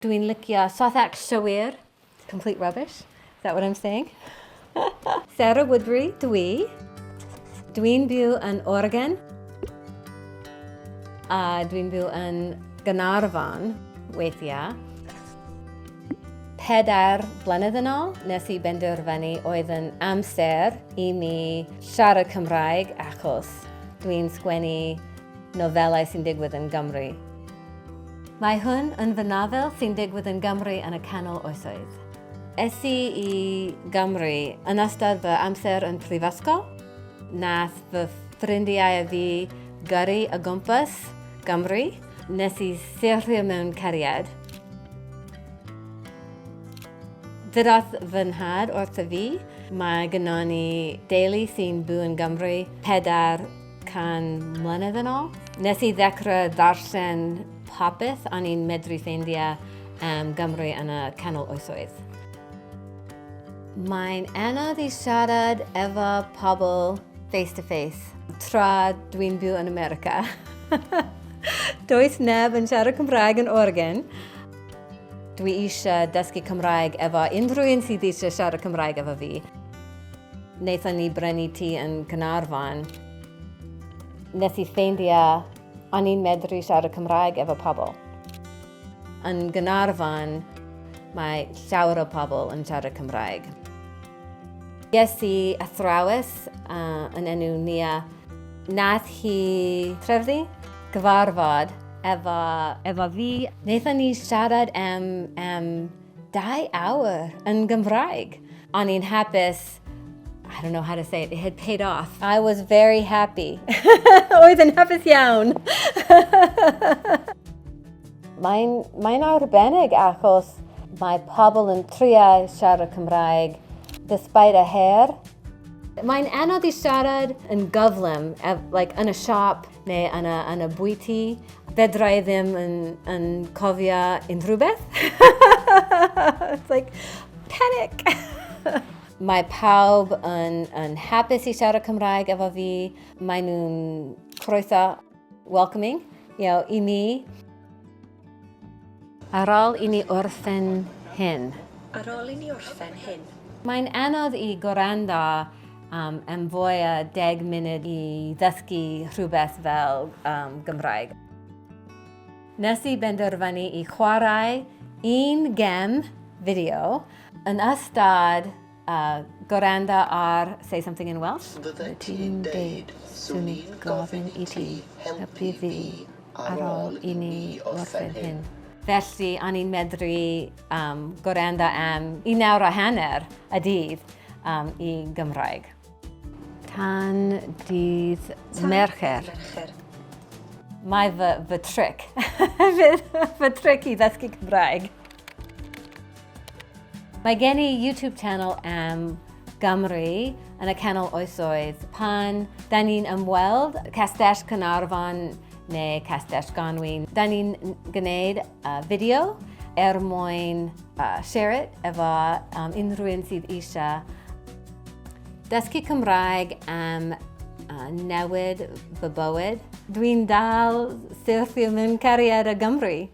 Dwi'n licio sothach llawer. Complete rubbish. Is that what I'm saying? Sarah Woodbury, dwi. Dwi'n byw yn Oregon. A dwi'n byw yn Caernarfon, weithiau. 4 blynedd yn ôl, nes I benderfynu oedd yn amser I mi siarad Cymraeg achos dwi'n sgwennu nofelau sy'n digwydd yn Gymru. Mae hwn yn fy nofel sy'n digwydd yn Gymru yn y Canol Oesoedd. Es I Gymru yn ystod fy amser yn prifysgol. Nath fy ffrindiau a fi gyrru o gwmpas Gymru. Nes I syrthio mewn cariad. Dyrodd fy nhad wrtho fi. Mae gynnon ni deulu sy'n byw yn Gymru 400 mlynedd yn ôl. Nes I ddechrau ddarllen popeth o'n i'n medru ffeindio Gymru yn y Canol Oesoedd. Mae'n anodd I siarad efo pobl face to face tra dwi'n byw yn America. Does neb yn siarad Cymraeg yn Oregon. Dwi eisiau dysgu Cymraeg efo unrhyw un sydd eisiau siarad Cymraeg efo fi. Wnaethon ni brynu tŷ yn Caernarfon. Nes I ffeindio o'n i'n medru siarad Cymraeg efo pobl. Yn Caernarfon, mae llawer o pobl yn siarad Cymraeg. Ges I athrawes yn enw Nia. Nath hi trefnu gyfarfod efo fi. Wnaethon ni siarad am 2 awr yn Gymraeg. O'n i'n hapus. I don't know how to say it. It had paid off. I was very happy. Oedd yn hapus iawn. Mae'n arbennig achos mae pobl yn trio siarad Cymraeg despite y her. Mae'n anodd I siarad yn gyflym, like yn y siop neu yn y bwyty. Fedrai ddim yn cofio unrhyw beth. It's like panic. Mae pawb yn hapus I siarad Cymraeg efo fi. Mae nhw'n croeso, welcoming, I mi. Ar ôl I ni orffen hyn. Mae'n anodd I gwrando am fwy o 10 munud I ddysgu rhywbeth fel Gymraeg. Nes I benderfynu I chwarae 1 gem fideo yn ystod gwrando ar Say Something in Welsh. Fydde ti'n deud, swn i'n gofyn I ti helpu fi ar ôl I ni orffen hyn. Felly, o'n i'n medru gwrando am 1 awr o hanner y dydd I Gymraeg. Tan dydd Mercher. Mae fy tric. Fy tric I ddysgu Cymraeg. Mae gen I YouTube channel am Gymru yn y Canol Oesoedd. Pan da ni'n ymweld Castell Caernarfon neu Castell Ganwyn, da ni'n gwneud fideo mwyn share it efo unrhyw un sydd eisiau dysgu Cymraeg am newid fy bywyd. Dwi'n dal syrthio mewn cariad o Gymru.